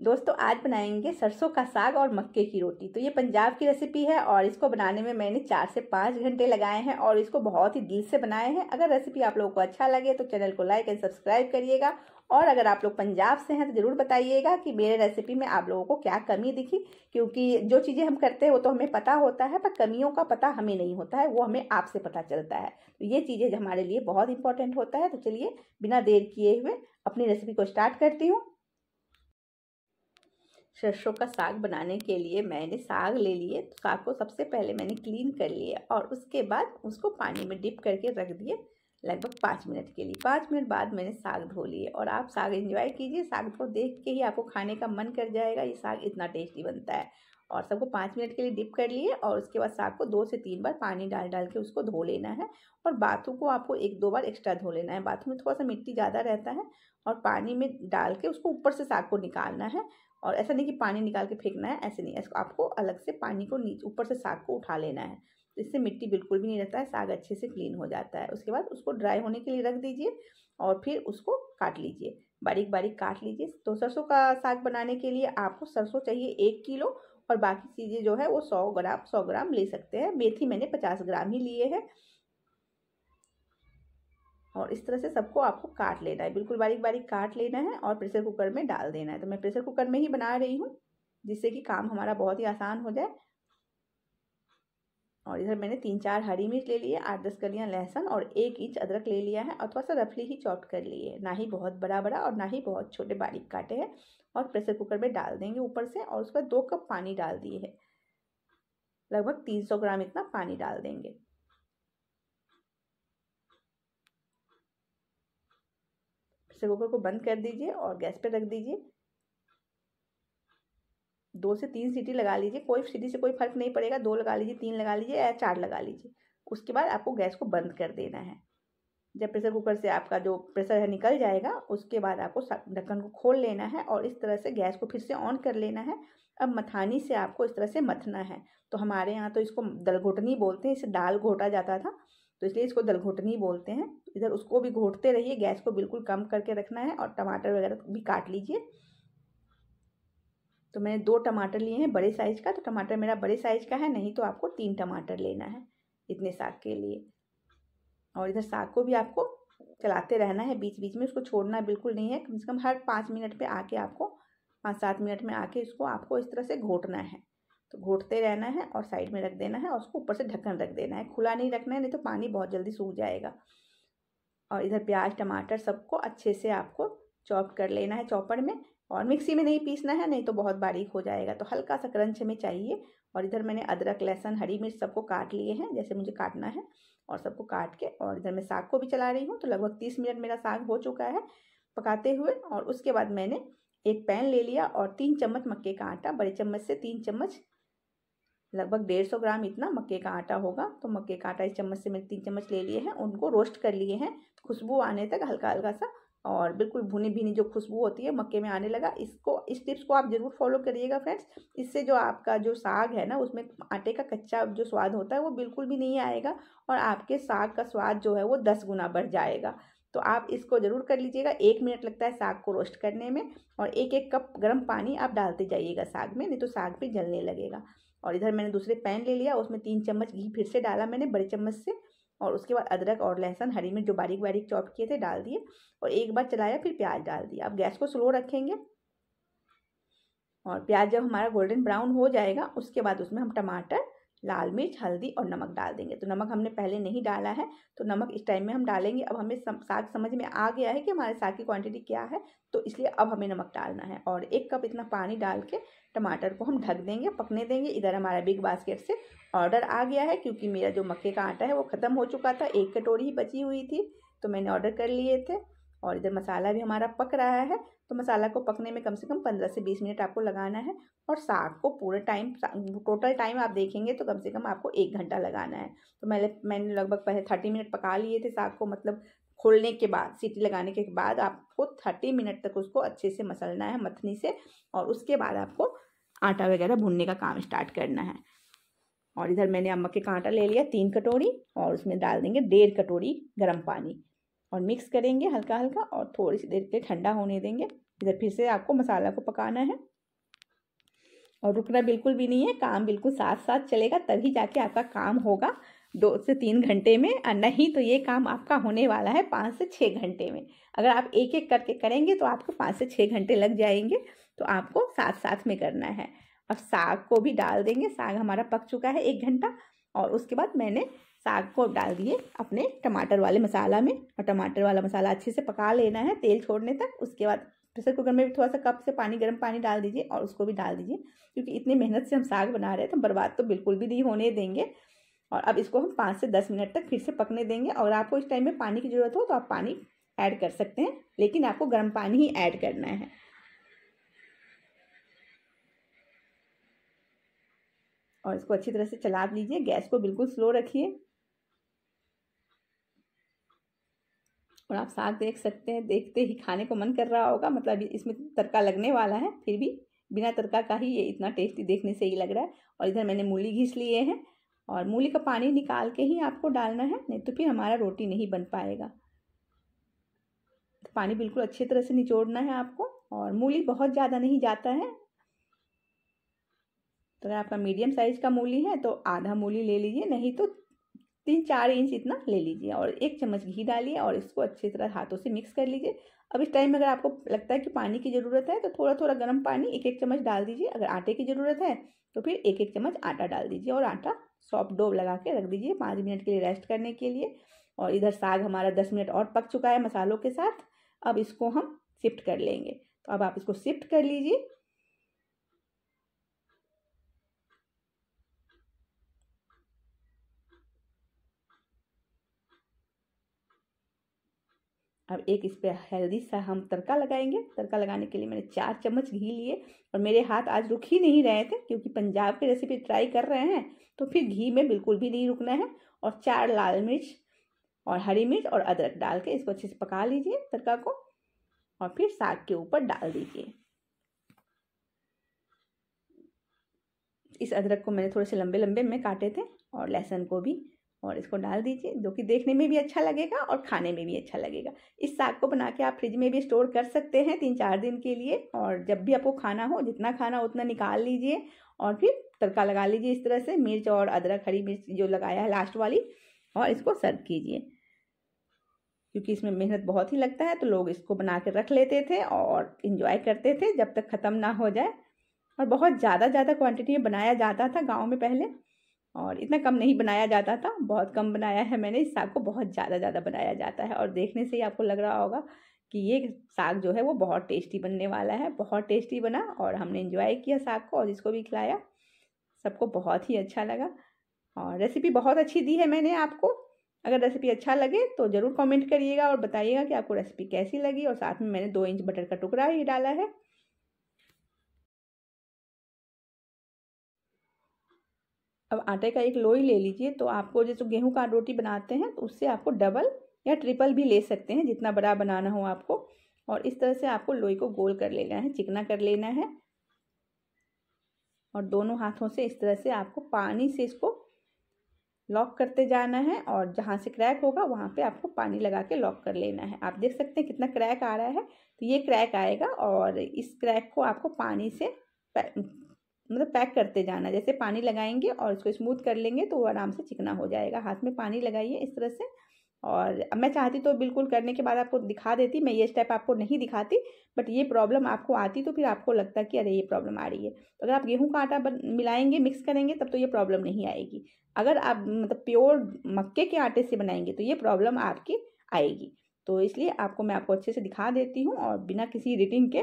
दोस्तों आज बनाएंगे सरसों का साग और मक्के की रोटी। तो ये पंजाब की रेसिपी है और इसको बनाने में मैंने 4 से 5 घंटे लगाए हैं और इसको बहुत ही दिल से बनाए हैं। अगर रेसिपी आप लोगों को अच्छा लगे तो चैनल को लाइक एंड सब्सक्राइब करिएगा। और अगर आप लोग पंजाब से हैं तो ज़रूर बताइएगा कि मेरे रेसिपी में आप लोगों को क्या कमी दिखी, क्योंकि जो चीज़ें हम करते हैं वो तो हमें पता होता है, पर कमियों का पता हमें नहीं होता है, वो हमें आपसे पता चलता है। तो ये चीज़ें हमारे लिए बहुत इंपॉर्टेंट होता है। तो चलिए बिना देर किए हुए अपनी रेसिपी को स्टार्ट करती हूँ। सरसों का साग बनाने के लिए मैंने साग ले लिए। तो साग को सबसे पहले मैंने क्लीन कर लिया और उसके बाद उसको पानी में डिप करके रख दिए लगभग 5 मिनट के लिए। 5 मिनट बाद मैंने साग धो लिए और आप साग एंजॉय कीजिए। साग को देख के ही आपको खाने का मन कर जाएगा। ये साग इतना टेस्टी बनता है। और सबको 5 मिनट के लिए डिप कर लिए और उसके बाद साग को 2 से 3 बार पानी डाल डाल के उसको धो लेना है। और बाथू को आपको 1-2 बार एक्स्ट्रा धो लेना है। बाथू में थोड़ा सा मिट्टी ज़्यादा रहता है और पानी में डाल के उसको ऊपर से साग को निकालना है। और ऐसा नहीं कि पानी निकाल के फेंकना है, ऐसे नहीं, ऐसा आपको अलग से पानी को नीचे ऊपर से साग को उठा लेना है। इससे मिट्टी बिल्कुल भी नहीं रहता है, साग अच्छे से क्लीन हो जाता है। उसके बाद उसको ड्राई होने के लिए रख दीजिए और फिर उसको काट लीजिए, बारीक बारीक काट लीजिए। तो सरसों का साग बनाने के लिए आपको सरसों चाहिए 1 किलो और बाकी चीज़ें जो है वो 100 ग्राम ले सकते हैं। मेथी मैंने 50 ग्राम ही लिए हैं। और इस तरह से सबको आपको काट लेना है, बिल्कुल बारीक बारीक काट लेना है और प्रेशर कुकर में डाल देना है। तो मैं प्रेशर कुकर में ही बना रही हूँ जिससे कि काम हमारा बहुत ही आसान हो जाए। और इधर मैंने 3-4 हरी मिर्च ले लिए, 8-10 कलियाँ लहसुन और 1 इंच अदरक ले लिया है और थोड़ा सा रफली ही चॉप कर लिए, ना ही बहुत बड़ा बड़ा और ना ही बहुत छोटे बारीक काटे हैं। और प्रेशर कुकर में डाल देंगे ऊपर से और उसके बाद 2 कप पानी डाल दिए है, लगभग 300 ग्राम इतना पानी डाल देंगे। प्रेशर कुकर को बंद कर दीजिए और गैस पे रख दीजिए। 2 से 3 सीटी लगा लीजिए, कोई सीटी से कोई फर्क नहीं पड़ेगा। 2 लगा लीजिए, 3 लगा लीजिए या 4 लगा लीजिए। उसके बाद आपको गैस को बंद कर देना है। जब प्रेशर कुकर से आपका जो प्रेशर है निकल जाएगा उसके बाद आपको ढक्कन को खोल लेना है और इस तरह से गैस को फिर से ऑन कर लेना है। अब मथानी से आपको इस तरह से मथना है। तो हमारे यहाँ तो इसको दलघोटनी बोलते हैं, इसे दाल घोटा जाता था तो इसलिए इसको दलघोटनी बोलते हैं। इधर उसको भी घोटते रहिए, गैस को बिल्कुल कम करके रखना है। और टमाटर वगैरह भी काट लीजिए। तो मैंने 2 टमाटर लिए हैं बड़े साइज़ का। तो टमाटर मेरा बड़े साइज़ का है, नहीं तो आपको 3 टमाटर लेना है इतने साग के लिए। और इधर साग को भी आपको चलाते रहना है, बीच बीच में उसको छोड़ना बिल्कुल नहीं है। कम से कम हर 5 मिनट पे आके आपको 5-7 मिनट में आके इसको आपको इस तरह से घोटना है। तो घोटते रहना है और साइड में रख देना है और उसको ऊपर से ढक्कन रख देना है, खुला नहीं रखना है, नहीं तो पानी बहुत जल्दी सूख जाएगा। और इधर प्याज टमाटर सबको अच्छे से आपको चॉप कर लेना है चॉपर में, और मिक्सी में नहीं पीसना है, नहीं तो बहुत बारीक हो जाएगा। तो हल्का सा क्रंच हमें चाहिए। और इधर मैंने अदरक लहसुन हरी मिर्च सबको काट लिए हैं जैसे मुझे काटना है और सबको काट के, और इधर मैं साग को भी चला रही हूँ। तो लगभग 30 मिनट मेरा साग हो चुका है पकाते हुए। और उसके बाद मैंने एक पैन ले लिया और 3 चम्मच मक्के का आटा, बड़े चम्मच से 3 चम्मच, लगभग 150 ग्राम इतना मक्के का आटा होगा। तो मक्के का आटा इस चम्मच से मैंने 3 चम्मच ले लिए हैं, उनको रोस्ट कर लिए हैं खुशबू आने तक हल्का हल्का सा। और बिल्कुल भुनी भुनी जो खुशबू होती है मक्के में आने लगा। इस टिप्स को आप ज़रूर फॉलो करिएगा फ्रेंड्स। इससे जो आपका जो साग है ना उसमें आटे का कच्चा जो स्वाद होता है वो बिल्कुल भी नहीं आएगा और आपके साग का स्वाद जो है वो 10 गुना बढ़ जाएगा। तो आप इसको ज़रूर कर लीजिएगा। 1 मिनट लगता है साग को रोस्ट करने में। और 1-1 कप गर्म पानी आप डालते जाइएगा साग में, नहीं तो साग पे जलने लगेगा। और इधर मैंने दूसरे पैन ले लिया, उसमें 3 चम्मच घी फिर से डाला मैंने बड़े चम्मच से। और उसके बाद अदरक और लहसुन हरी मिर्च जो बारीक बारीक चॉप किए थे डाल दिए और एक बार चलाया, फिर प्याज डाल दिया। अब गैस को स्लो रखेंगे और प्याज जब हमारा गोल्डन ब्राउन हो जाएगा उसके बाद उसमें हम टमाटर, लाल मिर्च, हल्दी और नमक डाल देंगे। तो नमक हमने पहले नहीं डाला है तो नमक इस टाइम में हम डालेंगे। अब हमें साग समझ में आ गया है कि हमारे साग की क्वांटिटी क्या है, तो इसलिए अब हमें नमक डालना है। और 1 कप इतना पानी डाल के टमाटर को हम ढक देंगे, पकने देंगे। इधर हमारा बिग बास्केट से ऑर्डर आ गया है क्योंकि मेरा जो मक्के का आटा है वो ख़त्म हो चुका था, 1 कटोरी ही बची हुई थी तो मैंने ऑर्डर कर लिए थे। और इधर मसाला भी हमारा पक रहा है। तो मसाला को पकने में कम से कम 15 से 20 मिनट आपको लगाना है। और साग को पूरे टाइम, टोटल टाइम आप देखेंगे तो कम से कम आपको 1 घंटा लगाना है। तो मैंने लगभग पहले 30 मिनट पका लिए थे साग को, मतलब खोलने के बाद, सीटी लगाने के बाद आपको 30 मिनट तक उसको अच्छे से मसलना है मथनी से। और उसके बाद आपको आटा वगैरह भूनने का काम स्टार्ट करना है। और इधर मैंने मक्के का आटा ले लिया 3 कटोरी और उसमें डाल देंगे 1.5 कटोरी गर्म पानी और मिक्स करेंगे हल्का हल्का और थोड़ी सी देर के ठंडा होने देंगे। इधर फिर से आपको मसाला को पकाना है और रुकना बिल्कुल भी नहीं है, काम बिल्कुल साथ साथ चलेगा, तभी जाके आपका काम होगा 2 से 3 घंटे में, और नहीं तो ये काम आपका होने वाला है 5 से 6 घंटे में। अगर आप एक एक करके करेंगे तो आपको 5 से 6 घंटे लग जाएंगे, तो आपको साथ साथ में करना है। अब साग को भी डाल देंगे। साग हमारा पक चुका है 1 घंटा, और उसके बाद मैंने साग को डाल दिए अपने टमाटर वाले मसाला में, और टमाटर वाला मसाला अच्छे से पका लेना है तेल छोड़ने तक। उसके बाद प्रेशर कुकर में भी थोड़ा सा कप से पानी, गर्म पानी डाल दीजिए और उसको भी डाल दीजिए, क्योंकि इतनी मेहनत से हम साग बना रहे हैं तो बर्बाद तो बिल्कुल भी नहीं होने देंगे। और अब इसको हम 5 से 10 मिनट तक फिर से पकने देंगे। और आपको इस टाइम में पानी की ज़रूरत हो तो आप पानी ऐड कर सकते हैं, लेकिन आपको गर्म पानी ही ऐड करना है। और इसको अच्छी तरह से चला लीजिए, गैस को बिल्कुल स्लो रखिए। और आप साग देख सकते हैं, देखते ही खाने को मन कर रहा होगा, मतलब इसमें तड़का लगने वाला है, फिर भी बिना तड़का का ही ये इतना टेस्टी देखने से ही लग रहा है। और इधर मैंने मूली घिस लिए हैं, और मूली का पानी निकाल के ही आपको डालना है, नहीं तो फिर हमारा रोटी नहीं बन पाएगा। तो पानी बिल्कुल अच्छी तरह से निचोड़ना है आपको, और मूली बहुत ज़्यादा नहीं जाता है। तो अगर आपका मीडियम साइज़ का मूली है तो आधा मूली ले लीजिए, नहीं तो 3-4 इंच इतना ले लीजिए। और 1 चम्मच घी डालिए और इसको अच्छी तरह हाथों से मिक्स कर लीजिए। अब इस टाइम में अगर आपको लगता है कि पानी की ज़रूरत है तो थोड़ा थोड़ा गर्म पानी 1-1 चम्मच डाल दीजिए। अगर आटे की ज़रूरत है तो फिर 1-1 चम्मच आटा डाल दीजिए, और आटा सॉफ्ट डो लगा के रख दीजिए 5 मिनट के लिए रेस्ट करने के लिए। और इधर साग हमारा 10 मिनट और पक चुका है मसालों के साथ। अब इसको हम शिफ्ट कर लेंगे, तो अब आप इसको शिफ्ट कर लीजिए। अब एक इस पर हेल्दी सा हम तड़का लगाएंगे। तड़का लगाने के लिए मैंने 4 चम्मच घी लिए, और मेरे हाथ आज रुक ही नहीं रहे थे, क्योंकि पंजाब की रेसिपी ट्राई कर रहे हैं तो फिर घी में बिल्कुल भी नहीं रुकना है। और 4 लाल मिर्च और हरी मिर्च और अदरक डाल के इसको अच्छे से पका लीजिए तड़का को, और फिर साग के ऊपर डाल दीजिए। इस अदरक को मैंने थोड़े से लंबे लंबे में काटे थे, और लहसुन को भी, और इसको डाल दीजिए, जो कि देखने में भी अच्छा लगेगा और खाने में भी अच्छा लगेगा। इस साग को बना के आप फ्रिज में भी स्टोर कर सकते हैं 3-4 दिन के लिए, और जब भी आपको खाना हो, जितना खाना हो उतना निकाल लीजिए और फिर तड़का लगा लीजिए इस तरह से, मिर्च और अदरक हरी मिर्च जो लगाया है लास्ट वाली, और इसको सर्व कीजिए। क्योंकि इसमें मेहनत बहुत ही लगता है तो लोग इसको बना के रख लेते थे और इन्जॉय करते थे जब तक ख़त्म ना हो जाए। और बहुत ज़्यादा क्वांटिटी में बनाया जाता था गाँव में पहले, और इतना कम नहीं बनाया जाता था, बहुत कम बनाया है मैंने। इस साग को बहुत ज़्यादा बनाया जाता है, और देखने से ही आपको लग रहा होगा कि ये साग जो है वो बहुत टेस्टी बनने वाला है। बहुत टेस्टी बना, और हमने एंजॉय किया साग को, और जिसको भी खिलाया सबको बहुत ही अच्छा लगा। और रेसिपी बहुत अच्छी दी है मैंने आपको। अगर रेसिपी अच्छा लगे तो ज़रूर कमेंट करिएगा और बताइएगा कि आपको रेसिपी कैसी लगी। और साथ में मैंने 2 इंच बटर का टुकड़ा ही डाला है। अब आटे का एक लोई ले लीजिए। तो आपको जैसे गेहूं का रोटी बनाते हैं तो उससे आपको डबल या ट्रिपल भी ले सकते हैं, जितना बड़ा बनाना हो आपको। और इस तरह से आपको लोई को गोल कर लेना है, चिकना कर लेना है, और दोनों हाथों से इस तरह से आपको पानी से इसको लॉक करते जाना है। और जहाँ से क्रैक होगा वहाँ पे आपको पानी लगा के लॉक कर लेना है। आप देख सकते हैं कितना क्रैक आ रहा है, तो ये क्रैक आएगा, और इस क्रैक को आपको पानी से मतलब पैक करते जाना। जैसे पानी लगाएंगे और इसको स्मूथ कर लेंगे तो वो आराम से चिकना हो जाएगा। हाथ में पानी लगाइए इस तरह से। और अब मैं चाहती तो बिल्कुल करने के बाद आपको दिखा देती, मैं ये स्टेप आपको नहीं दिखाती, बट ये प्रॉब्लम आपको आती तो फिर आपको लगता कि अरे ये प्रॉब्लम आ रही है। तो अगर आप गेहूं का आटा मिलाएंगे, मिक्स करेंगे, तब तो ये प्रॉब्लम नहीं आएगी। अगर आप मतलब प्योर मक्के के आटे से बनाएंगे तो ये प्रॉब्लम आपकी आएगी। तो इसलिए मैं आपको अच्छे से दिखा देती हूँ, और बिना किसी एडिटिंग के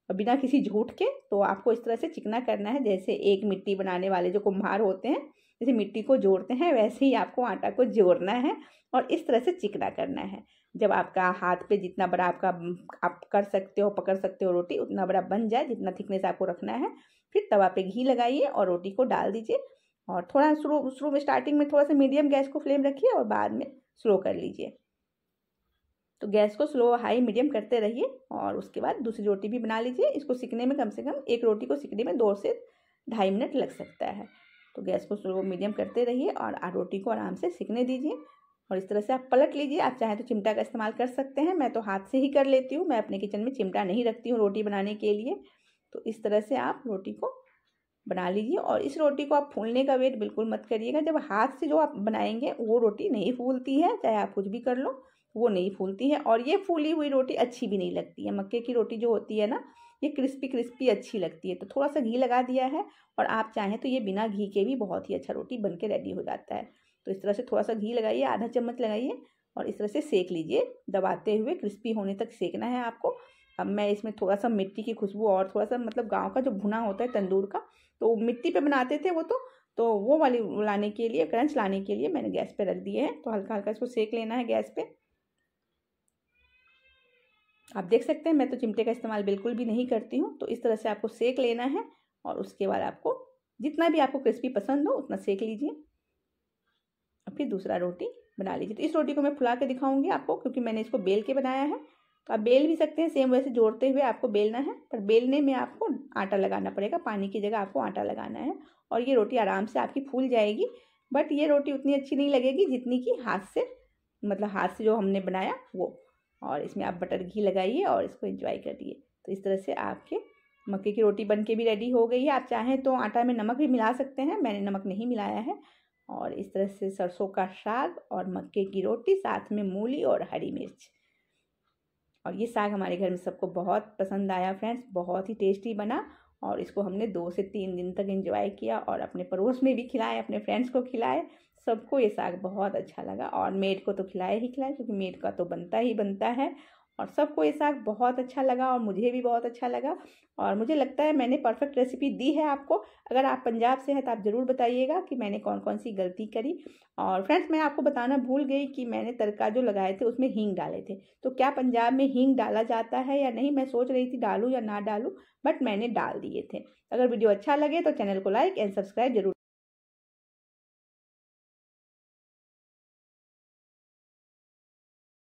और बिना किसी झूठ के। तो आपको इस तरह से चिकना करना है, जैसे एक मिट्टी बनाने वाले जो कुम्हार होते हैं, जैसे मिट्टी को जोड़ते हैं वैसे ही आपको आटा को जोड़ना है, और इस तरह से चिकना करना है। जब आपका हाथ पे जितना बड़ा आप कर सकते हो, पकड़ सकते हो रोटी, उतना बड़ा बन जाए, जितना थिकनेस आपको रखना है, फिर तवा पे घी लगाइए और रोटी को डाल दीजिए। और थोड़ा शुरू में स्टार्टिंग में थोड़ा सा मीडियम गैस को फ्लेम रखिए, और बाद में स्लो कर लीजिए। तो गैस को स्लो हाई मीडियम करते रहिए, और उसके बाद दूसरी रोटी भी बना लीजिए। इसको सिकने में कम से कम एक रोटी को सिकने में 2 से 2.5 मिनट लग सकता है। तो गैस को स्लो मीडियम करते रहिए और रोटी को आराम से सिकने दीजिए। और इस तरह से आप पलट लीजिए। आप चाहें तो चिमटा का इस्तेमाल कर सकते हैं, मैं तो हाथ से ही कर लेती हूँ। मैं अपने किचन में चिमटा नहीं रखती हूँ रोटी बनाने के लिए। तो इस तरह से आप रोटी को बना लीजिए। और इस रोटी को आप फूलने का वेट बिल्कुल मत करिएगा। जब हाथ से जो आप बनाएंगे वो रोटी नहीं फूलती है, चाहे आप कुछ भी कर लो वो नहीं फूलती है। और ये फूली हुई रोटी अच्छी भी नहीं लगती है। मक्के की रोटी जो होती है ना, ये क्रिस्पी क्रिस्पी अच्छी लगती है। तो थोड़ा सा घी लगा दिया है, और आप चाहें तो ये बिना घी के भी बहुत ही अच्छा रोटी बन के रेडी हो जाता है। तो इस तरह से थोड़ा सा घी लगाइए, आधा चम्मच लगाइए, और इस तरह से सेक लीजिए दबाते हुए। क्रिस्पी होने तक सेकना है आपको। अब मैं इसमें थोड़ा सा मिट्टी की खुशबू और थोड़ा सा मतलब गाँव का जो भुना होता है तंदूर का, तो मिट्टी पे बनाते थे वो, तो वो वाली लाने के लिए, क्रंच लाने के लिए मैंने गैस पे रख दिए हैं। तो हल्का हल्का इसको सेक लेना है गैस पे। आप देख सकते हैं मैं तो चिमटे का इस्तेमाल बिल्कुल भी नहीं करती हूँ। तो इस तरह से आपको सेक लेना है, और उसके बाद आपको जितना भी आपको क्रिस्पी पसंद हो उतना सेक लीजिए। और फिर दूसरा रोटी बना लीजिए। तो इस रोटी को मैं फुला के दिखाऊंगी आपको, क्योंकि मैंने इसको बेल के बनाया है। तो आप बेल भी सकते हैं, सेम वैसे जोड़ते हुए आपको बेलना है, पर बेलने में आपको आटा लगाना पड़ेगा। पानी की जगह आपको आटा लगाना है, और ये रोटी आराम से आपकी फूल जाएगी। बट ये रोटी उतनी अच्छी नहीं लगेगी जितनी कि हाथ से, मतलब हाथ से जो हमने बनाया वो। और इसमें आप बटर घी लगाइए और इसको एंजॉय करिए। तो इस तरह से आपके मक्के की रोटी बन के भी रेडी हो गई है। आप चाहें तो आटा में नमक भी मिला सकते हैं, मैंने नमक नहीं मिलाया है। और इस तरह से सरसों का साग और मक्के की रोटी, साथ में मूली और हरी मिर्च। और ये साग हमारे घर में सबको बहुत पसंद आया फ्रेंड्स, बहुत ही टेस्टी बना। और इसको हमने 2 से 3 दिन तक एंजॉय किया, और अपने पड़ोस में भी खिलाए, अपने फ्रेंड्स को खिलाए। सबको ये साग बहुत अच्छा लगा, और मेड को तो खिलाए ही खिलाए, क्योंकि मेड का तो बनता ही बनता है। और सबको ये साग बहुत अच्छा लगा, और मुझे भी बहुत अच्छा लगा। और मुझे लगता है मैंने परफेक्ट रेसिपी दी है आपको। अगर आप पंजाब से हैं तो आप ज़रूर बताइएगा कि मैंने कौन कौन सी गलती करी। और फ्रेंड्स, मैं आपको बताना भूल गई कि मैंने तड़का जो लगाए थे उसमें हींग डाले थे। तो क्या पंजाब में हींग डाला जाता है या नहीं, मैं सोच रही थी डालूं या ना डालूं, बट मैंने डाल दिए थे। अगर वीडियो अच्छा लगे तो चैनल को लाइक एंड सब्सक्राइब जरूर।